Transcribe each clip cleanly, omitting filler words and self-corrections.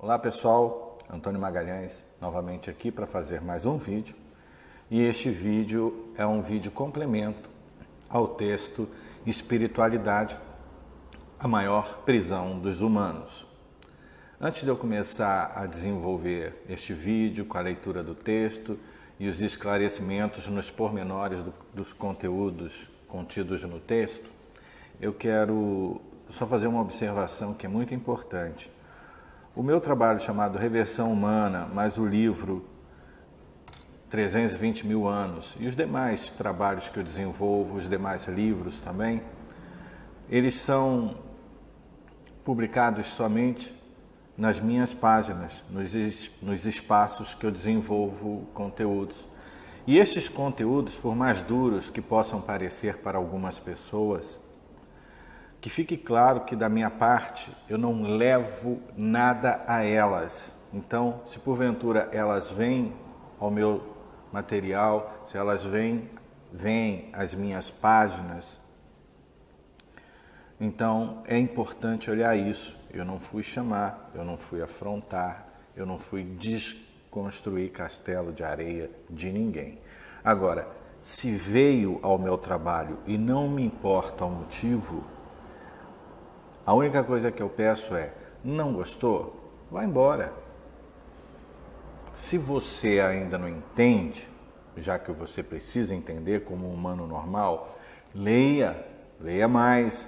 Olá pessoal, Antônio Magalhães novamente aqui para fazer mais um vídeo. E este vídeo é um vídeo complemento ao texto Espiritualidade, a maior prisão dos humanos. Antes de eu começar a desenvolver este vídeo com a leitura do texto e os esclarecimentos nos pormenores dos conteúdos contidos no texto, eu quero só fazer uma observação que é muito importante. O meu trabalho chamado Reversão Humana, mais o livro 320 mil anos e os demais trabalhos que eu desenvolvo, os demais livros também, eles são publicados somente nas minhas páginas, nos espaços que eu desenvolvo conteúdos. E estes conteúdos, por mais duros que possam parecer para algumas pessoas, que fique claro que da minha parte eu não levo nada a elas. Então, se porventura elas vêm ao meu material, se elas vêm às minhas páginas, então é importante olhar isso. Eu não fui chamar, eu não fui afrontar, eu não fui desconstruir castelo de areia de ninguém. Agora, se veio ao meu trabalho e não me importa o motivo, a única coisa que eu peço é, não gostou? Vai embora. Se você ainda não entende, já que você precisa entender como um humano normal, leia mais.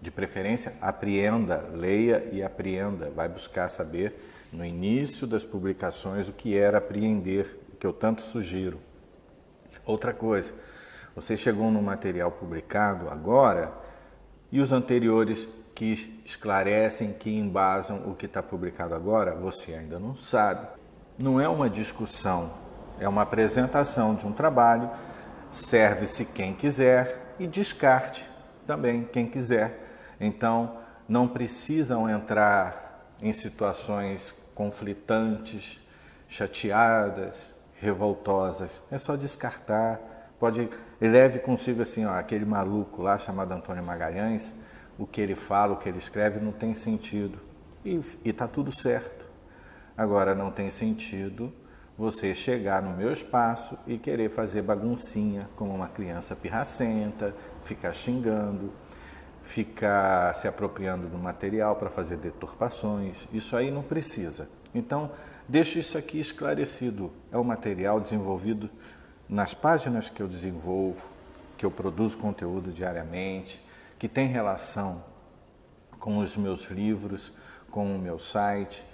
De preferência, apreenda, leia e apreenda. Vai buscar saber no início das publicações o que era apreender, o que eu tanto sugiro. Outra coisa, você chegou no material publicado agora e os anteriores que esclarecem, que embasam o que está publicado agora, você ainda não sabe. Não é uma discussão, é uma apresentação de um trabalho, serve-se quem quiser e descarte também quem quiser. Então, não precisam entrar em situações conflitantes, chateadas, revoltosas. É só descartar. Leve consigo assim, aquele maluco lá chamado Antônio Magalhães, o que ele fala, o que ele escreve não tem sentido. E está tudo certo. Agora, não tem sentido você chegar no meu espaço e querer fazer baguncinha como uma criança pirracenta, ficar xingando, ficar se apropriando do material para fazer deturpações. Isso aí não precisa. Então, deixo isso aqui esclarecido. É um material desenvolvido nas páginas que eu desenvolvo, que eu produzo conteúdo diariamente, que tem relação com os meus livros, com o meu site,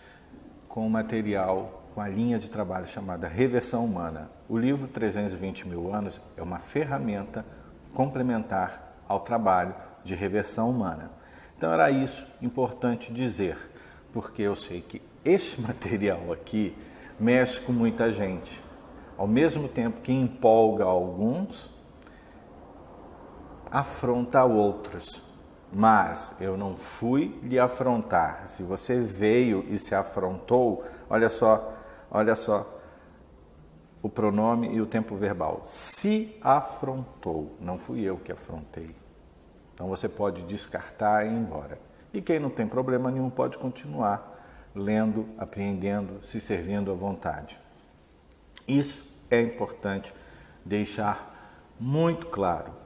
com o material, com a linha de trabalho chamada Reversão Humana. O livro 320 mil anos é uma ferramenta complementar ao trabalho de reversão humana. Então era isso importante dizer, porque eu sei que este material aqui mexe com muita gente. Ao mesmo tempo que empolga alguns, afronta outros. Mas eu não fui lhe afrontar. Se você veio e se afrontou, olha só o pronome e o tempo verbal. Se afrontou, não fui eu que afrontei. Então você pode descartar e ir embora. E quem não tem problema nenhum pode continuar lendo, apreendendo, se servindo à vontade. Isso é importante deixar muito claro.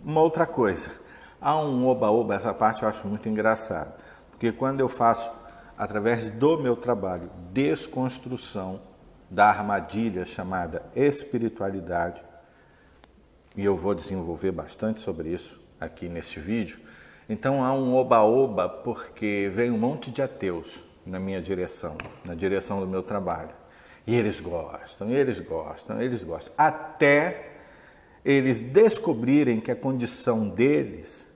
Uma outra coisa, há um oba-oba, essa parte eu acho muito engraçado, porque quando eu faço, através do meu trabalho, desconstrução da armadilha chamada espiritualidade, e eu vou desenvolver bastante sobre isso aqui neste vídeo, então há um oba-oba porque vem um monte de ateus na minha direção, na direção do meu trabalho. E eles gostam, até eles descobrirem que a condição deles,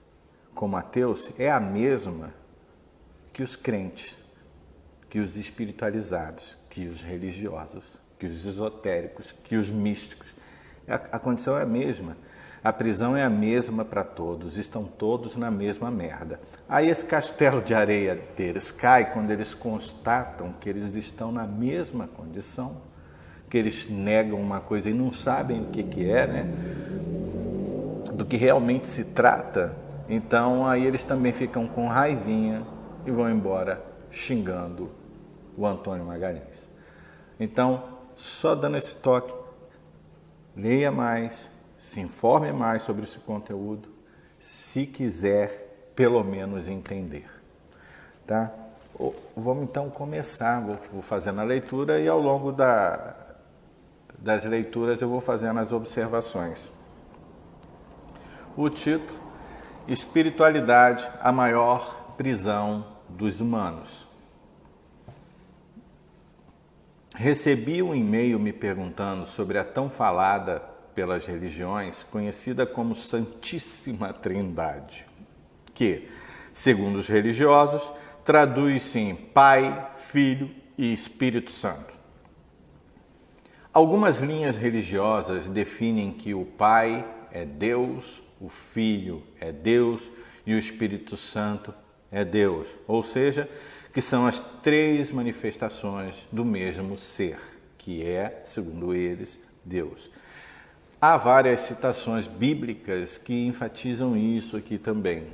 como ateus, é a mesma que os crentes, que os espiritualizados, que os religiosos, que os esotéricos, que os místicos. A condição é a mesma. A prisão é a mesma para todos, estão todos na mesma merda. Aí esse castelo de areia deles cai quando eles constatam que eles estão na mesma condição, que eles negam uma coisa e não sabem o que é, né? Do que realmente se trata. Então aí eles também ficam com raivinha e vão embora xingando o Antônio Magalhães. Então, só dando esse toque, leia mais, se informe mais sobre esse conteúdo, se quiser pelo menos entender, tá? Vamos então começar, vou fazendo a leitura e ao longo das leituras eu vou fazendo as observações. O título: Espiritualidade, a maior prisão dos humanos. Recebi um e-mail me perguntando sobre a tão falada pelas religiões, conhecida como Santíssima Trindade, que, segundo os religiosos, traduz-se em Pai, Filho e Espírito Santo. Algumas linhas religiosas definem que o Pai é Deus, o Filho é Deus e o Espírito Santo é Deus, ou seja, que são as três manifestações do mesmo ser, que é, segundo eles, Deus. Há várias citações bíblicas que enfatizam isso aqui também,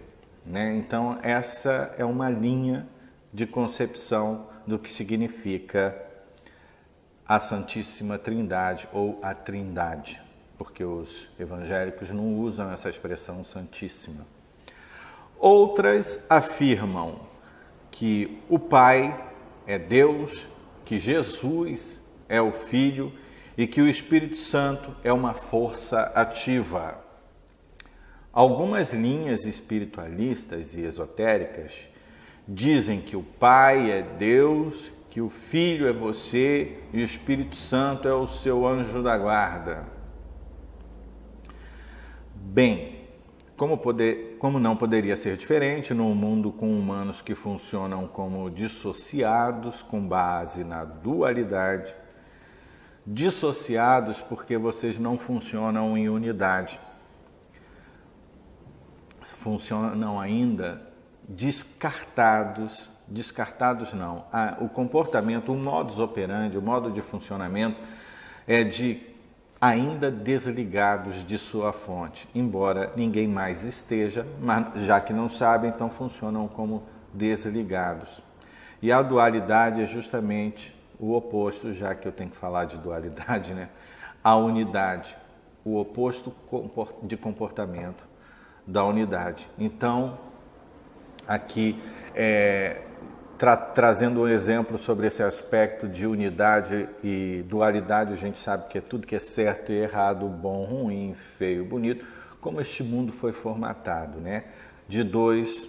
né? Então, essa é uma linha de concepção do que significa a Santíssima Trindade ou a Trindade, porque os evangélicos não usam essa expressão santíssima. Outras afirmam que o Pai é Deus, que Jesus é o Filho e que o Espírito Santo é uma força ativa. Algumas linhas espiritualistas e esotéricas dizem que o Pai é Deus, que o Filho é você e o Espírito Santo é o seu anjo da guarda. Bem, como não poderia ser diferente num mundo com humanos que funcionam como dissociados com base na dualidade, dissociados porque vocês não funcionam em unidade, funcionam ainda descartados não, o comportamento, o modus operandi, o modo de funcionamento é de ainda desligados de sua fonte, embora ninguém mais esteja, mas já que não sabem, então funcionam como desligados. E a dualidade é justamente o oposto, já que eu tenho que falar de dualidade, né? A unidade, o oposto de comportamento da unidade. Então, aqui, trazendo um exemplo sobre esse aspecto de unidade e dualidade, a gente sabe que é tudo que é certo e errado, bom, ruim, feio, bonito, como este mundo foi formatado, né? De dois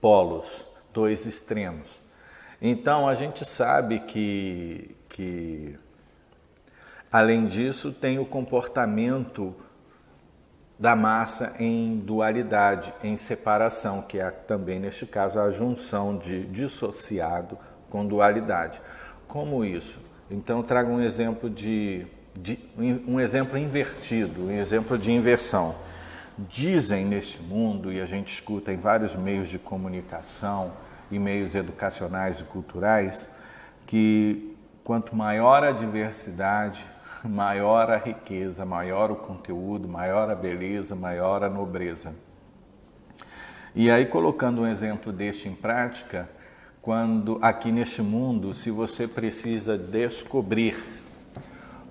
polos, dois extremos. Então, a gente sabe que além disso, tem o comportamento da massa em dualidade, em separação, que é também, neste caso, a junção de dissociado com dualidade. Como isso? Então, eu trago um exemplo um exemplo invertido, um exemplo de inversão. Dizem neste mundo, e a gente escuta em vários meios de comunicação e meios educacionais e culturais, que quanto maior a diversidade, maior a riqueza, maior o conteúdo, maior a beleza, maior a nobreza. E aí, colocando um exemplo deste em prática, quando aqui neste mundo, se você precisa descobrir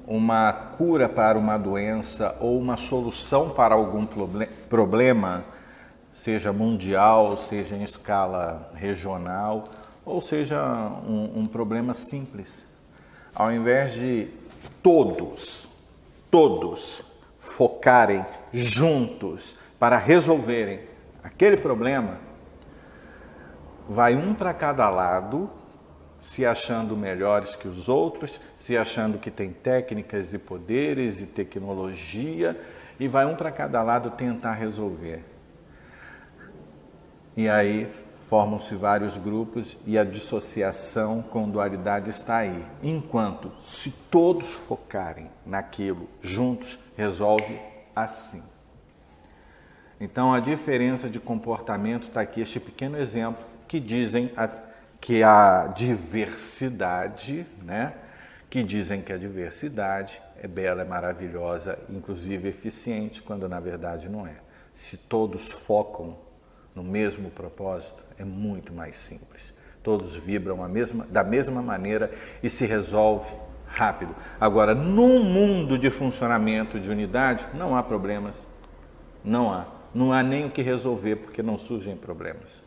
uma cura para uma doença ou uma solução para algum problema, seja mundial, seja em escala regional, ou seja um problema simples, ao invés de todos focarem juntos para resolverem aquele problema, vai um para cada lado, se achando melhores que os outros, se achando que tem técnicas e poderes e tecnologia, e vai um para cada lado tentar resolver. E aí formam-se vários grupos e a dissociação com dualidade está aí. Enquanto, se todos focarem naquilo juntos, resolve assim. Então, a diferença de comportamento está aqui, este pequeno exemplo, que dizem que a diversidade, né? Que dizem que a diversidade é bela, é maravilhosa, inclusive eficiente, quando na verdade não é. Se todos focam no mesmo propósito, é muito mais simples. todos vibram da mesma maneira e se resolve rápido. Agora, num mundo de funcionamento de unidade, não há problemas. Não há nem o que resolver, porque não surgem problemas.